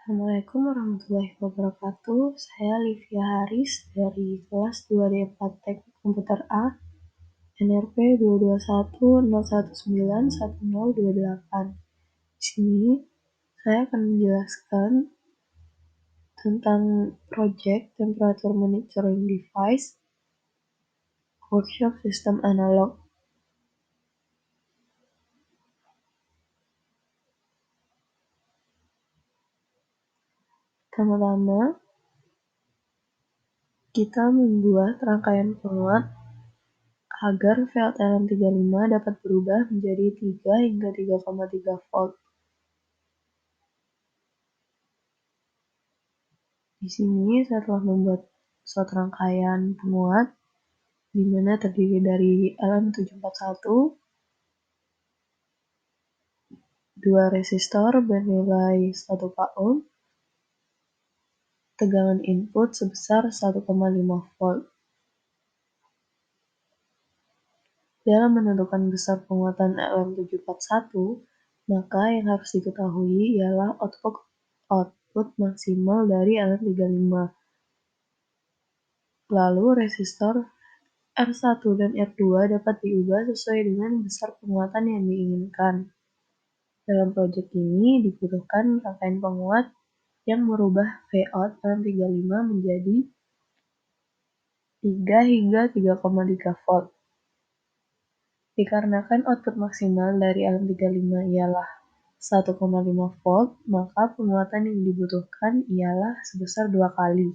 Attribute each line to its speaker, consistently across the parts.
Speaker 1: Assalamualaikum warahmatullahi wabarakatuh. Saya Livia Haris dari kelas 2D4 Teknik Komputer A, NRP 22101910028. Di sini saya akan menjelaskan tentang Project Temperature Monitoring Device Workshop Sistem Analog. Pertama-tama, kita membuat rangkaian penguat agar VLTLM35 dapat berubah menjadi 3 hingga 3,3 volt. Di sini saya telah membuat suatu rangkaian penguat di mana terdiri dari LM741, 2 resistor bernilai 1 ohm, tegangan input sebesar 1,5 volt. Dalam menentukan besar penguatan LM741, maka yang harus diketahui ialah output maksimal dari LM35. Lalu resistor R1 dan R2 dapat diubah sesuai dengan besar penguatan yang diinginkan. Dalam proyek ini dibutuhkan rangkaian penguat yang merubah Vout LM35 menjadi 3 hingga 3,3 volt. Dikarenakan output maksimal dari LM35 ialah 1,5 volt, maka penguatan yang dibutuhkan ialah sebesar 2 kali.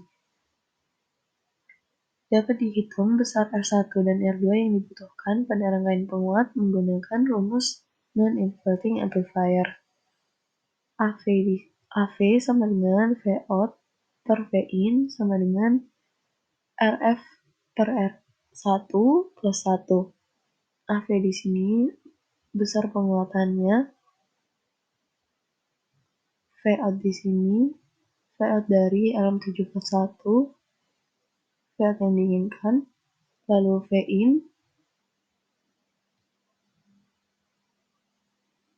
Speaker 1: Dapat dihitung besar R1 dan R2 yang dibutuhkan pada rangkaian penguat menggunakan rumus non-inverting amplifier. AV sama dengan Vout per Vin sama dengan RF per R1 plus 1. AV di sini besar penguatannya, Vout di sini, Vout dari LM741, Vout yang diinginkan, lalu Vin,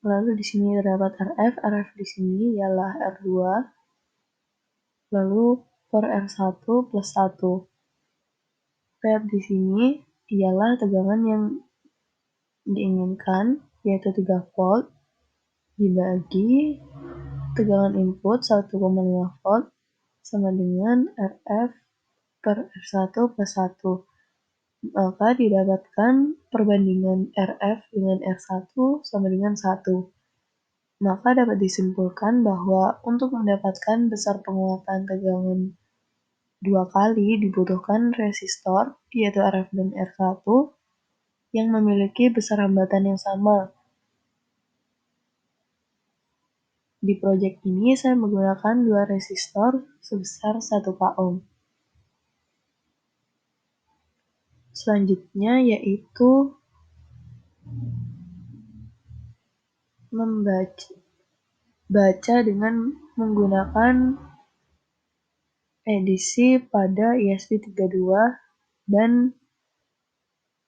Speaker 1: lalu di sini terdapat RF di sini ialah R2, lalu per R1 plus 1. Vout di sini ialah tegangan yang diinginkan, yaitu 3 volt, dibagi tegangan input 1,5 volt sama dengan RF per R1 plus 1. Maka didapatkan perbandingan RF dengan R1 sama dengan 1. Maka dapat disimpulkan bahwa untuk mendapatkan besar penguatan tegangan 2 kali dibutuhkan resistor, yaitu RF dan R1, yang memiliki besar hambatan yang sama. Di proyek ini saya menggunakan 2 resistor sebesar 1 ohm. Selanjutnya yaitu membaca dengan menggunakan edisi pada ESP32 dan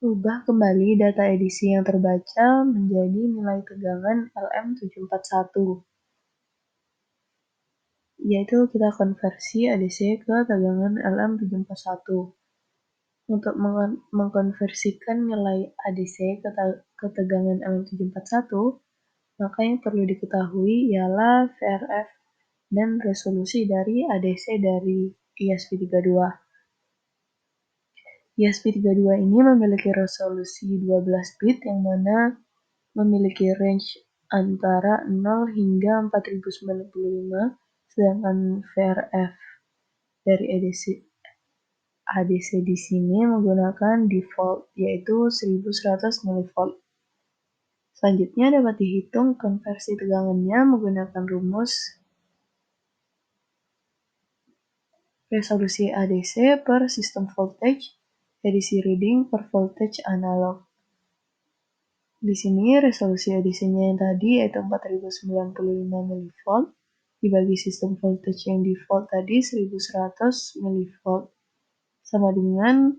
Speaker 1: ubah kembali data edisi yang terbaca menjadi nilai tegangan LM741. Yaitu kita konversi ADC ke tegangan LM741. Untuk mengkonversikan nilai ADC ke tegangan LM741, maka yang perlu diketahui ialah VRF dan resolusi dari ADC dari ESP32. ESP32 ini memiliki resolusi 12 bit yang mana memiliki range antara 0 hingga 4095, sedangkan VRF dari ADC di sini menggunakan default yaitu 1100 mV. Selanjutnya dapat dihitung konversi tegangannya menggunakan rumus resolusi ADC per system voltage, edisi reading per voltage analog. Di sini resolusi ADC-nya yang tadi yaitu 4095 mV dibagi sistem voltage yang default tadi 1100 mV. Sama dengan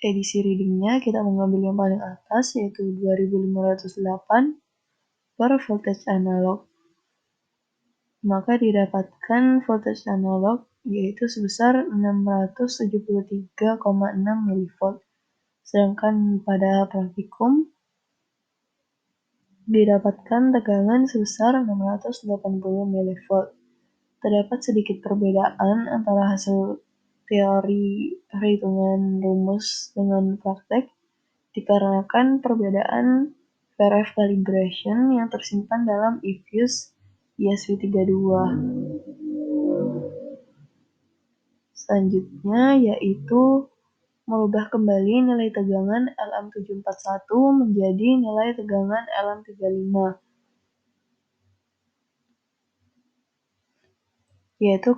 Speaker 1: edisi readingnya kita mengambil yang paling atas yaitu 2508 per voltage analog. maka didapatkan voltage analog yaitu sebesar 673,6 mV. Sedangkan pada praktikum didapatkan tegangan sebesar 680 mV. Terdapat sedikit perbedaan antara hasil teori perhitungan rumus dengan praktek dikarenakan perbedaan VRF calibration yang tersimpan dalam eFuse ESP32. Selanjutnya yaitu merubah kembali nilai tegangan LM741 menjadi nilai tegangan LM35, yaitu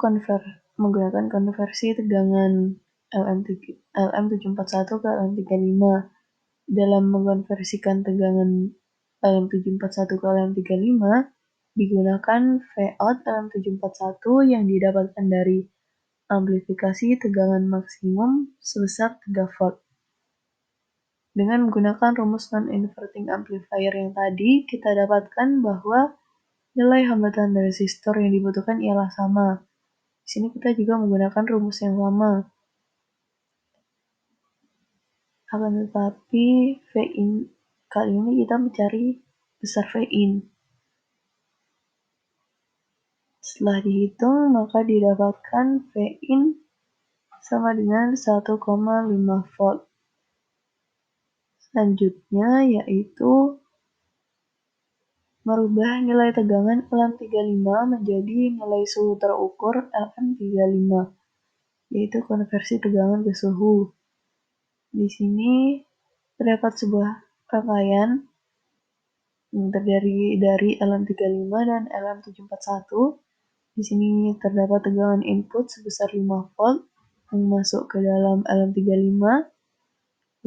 Speaker 1: menggunakan konversi tegangan LM741 ke LM35. Dalam mengkonversikan tegangan LM741 ke LM35, digunakan Vout LM741 yang didapatkan dari amplifikasi tegangan maksimum sebesar 3 volt. Dengan menggunakan rumus non-inverting amplifier yang tadi, kita dapatkan bahwa nilai hambatan resistor yang dibutuhkan ialah sama. Di sini kita juga menggunakan rumus yang sama. Akan tetapi Vin kali ini kita mencari besar Vin. Setelah dihitung, maka didapatkan Vin sama dengan 1,5 volt. Selanjutnya yaitu merubah nilai tegangan LM35 menjadi nilai suhu terukur LM35, yaitu konversi tegangan ke suhu. Di sini terdapat sebuah rangkaian yang terdiri dari LM35 dan LM741. Di sini terdapat tegangan input sebesar 5 volt yang masuk ke dalam LM35,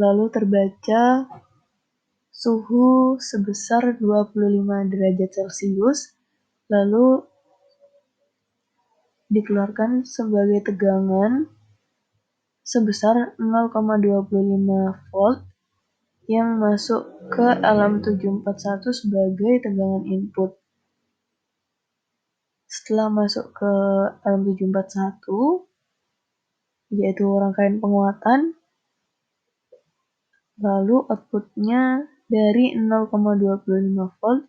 Speaker 1: lalu terbaca suhu sebesar 25 derajat Celcius, lalu dikeluarkan sebagai tegangan sebesar 0,25 volt yang masuk ke LM741 sebagai tegangan input. Setelah masuk ke LM741, yaitu rangkaian penguatan, lalu outputnya dari 0,25 volt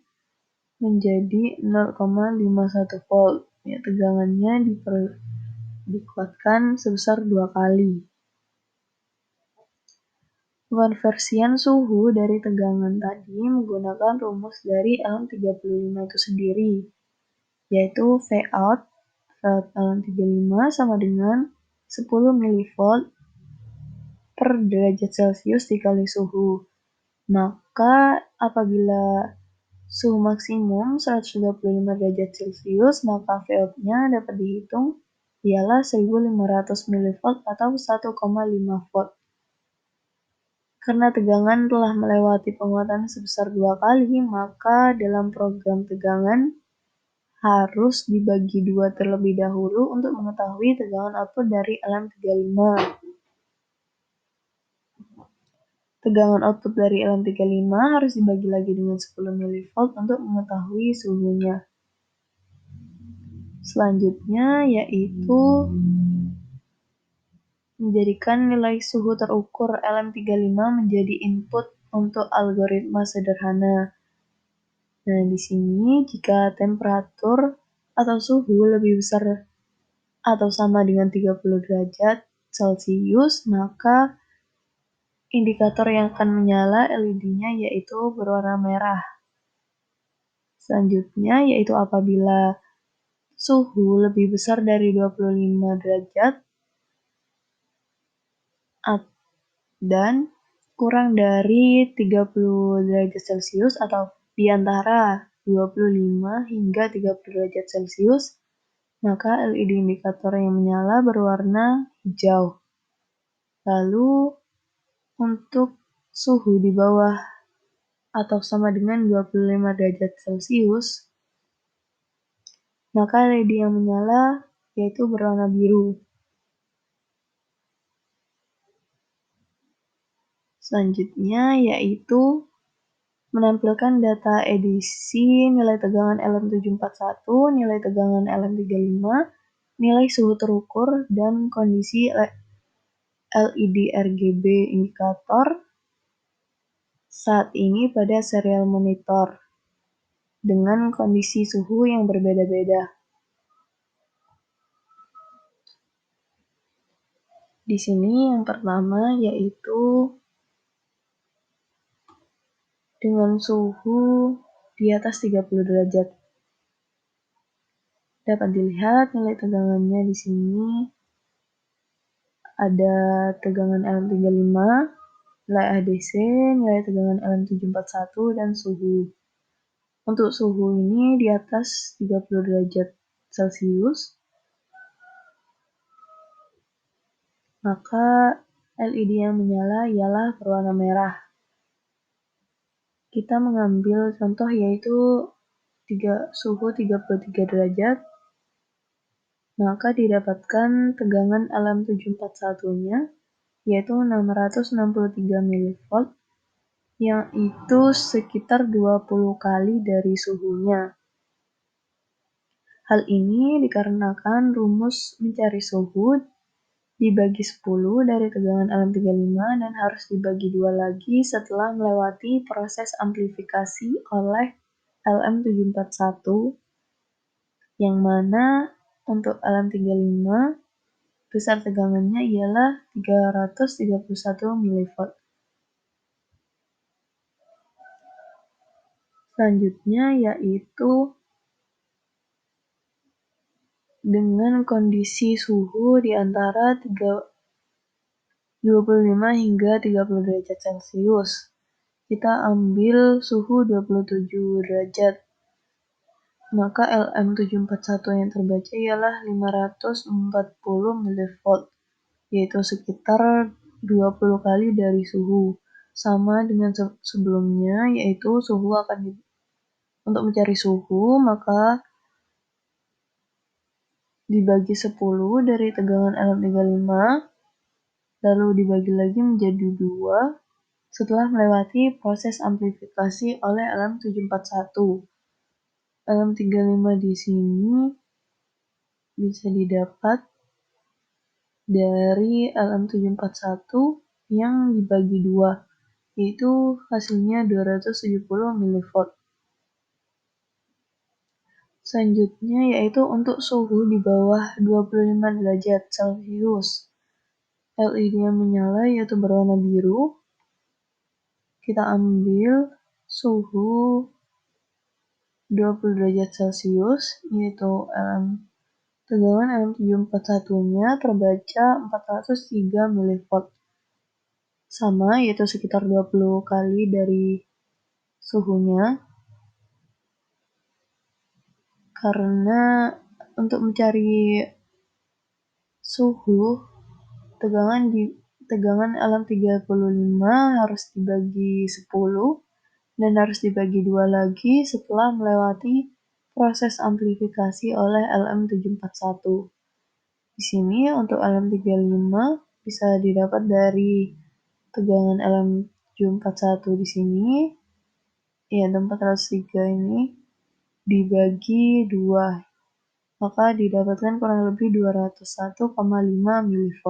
Speaker 1: menjadi 0,51 volt. Ya, tegangannya dikuatkan sebesar 2 kali. Konversian suhu dari tegangan tadi menggunakan rumus dari LM35 itu sendiri, yaitu Vout LM35 sama dengan 10 mV per derajat Celcius dikali suhu. Maka apabila suhu maksimum 125 derajat Celcius, maka Vout-nya dapat dihitung ialah 1500 mV atau 1,5 volt. Karena tegangan telah melewati penguatan sebesar 2 kali, maka dalam program tegangan harus dibagi 2 terlebih dahulu untuk mengetahui tegangan output dari LM35. Tegangan output dari LM35 harus dibagi lagi dengan 10 mV untuk mengetahui suhunya. Selanjutnya yaitu menjadikan nilai suhu terukur LM35 menjadi input untuk algoritma sederhana. Nah, di sini jika temperatur atau suhu lebih besar atau sama dengan 30 derajat Celcius, maka indikator yang akan menyala LED-nya yaitu berwarna merah. Selanjutnya yaitu apabila suhu lebih besar dari 25 derajat dan kurang dari 30 derajat Celcius atau di antara 25 hingga 30 derajat Celcius, maka LED indikator yang menyala berwarna hijau. Lalu untuk suhu di bawah atau sama dengan 25 derajat Celcius, maka LED yang menyala yaitu berwarna biru. Selanjutnya yaitu menampilkan data edisi, nilai tegangan LM741, nilai tegangan LM35, nilai suhu terukur, dan kondisi LED RGB indikator saat ini pada serial monitor dengan kondisi suhu yang berbeda-beda. Di sini yang pertama yaitu dengan suhu di atas 30 derajat. Dapat dilihat nilai tegangannya di sini ada tegangan LM35, nilai ADC, nilai tegangan LM741, dan suhu. Untuk suhu ini di atas 30 derajat Celcius, maka LED yang menyala ialah berwarna merah. Kita mengambil contoh yaitu suhu 33 derajat, maka didapatkan tegangan LM741-nya yaitu 663 mV, yang itu sekitar 20 kali dari suhunya. Hal ini dikarenakan rumus mencari suhu dibagi 10 dari tegangan LM35 dan harus dibagi 2 lagi setelah melewati proses amplifikasi oleh LM741, yang mana untuk LM35 besar tegangannya ialah 331 mV. Selanjutnya yaitu dengan kondisi suhu di antara 25 hingga 30 derajat Celcius. Kita ambil suhu 27 derajat. Maka LM741 yang terbaca ialah 540 mV, yaitu sekitar 20 kali dari suhu. Sama dengan sebelumnya, yaitu suhu untuk mencari suhu, maka dibagi 10 dari tegangan LM35, lalu dibagi lagi menjadi 2 setelah melewati proses amplifikasi oleh LM741. LM35 di sini bisa didapat dari LM741 yang dibagi 2, yaitu hasilnya 270 mV. Selanjutnya yaitu untuk suhu di bawah 25 derajat Celcius. LED yang menyala yaitu berwarna biru. Kita ambil suhu 20 derajat Celcius, yaitu tegangan LM741-nya terbaca 403 mV. Sama, yaitu sekitar 20 kali dari suhunya. Karena untuk mencari suhu, tegangan LM35 harus dibagi 10 dan harus dibagi 2 lagi setelah melewati proses amplifikasi oleh LM741. Di sini untuk LM35 bisa didapat dari tegangan LM741 di sini, yaitu 403 ini, dibagi 2, maka didapatkan kurang lebih 201,5 mV.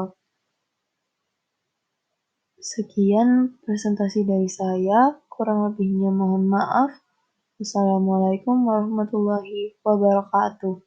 Speaker 1: Sekian presentasi dari saya, kurang lebihnya mohon maaf. Wassalamualaikum warahmatullahi wabarakatuh.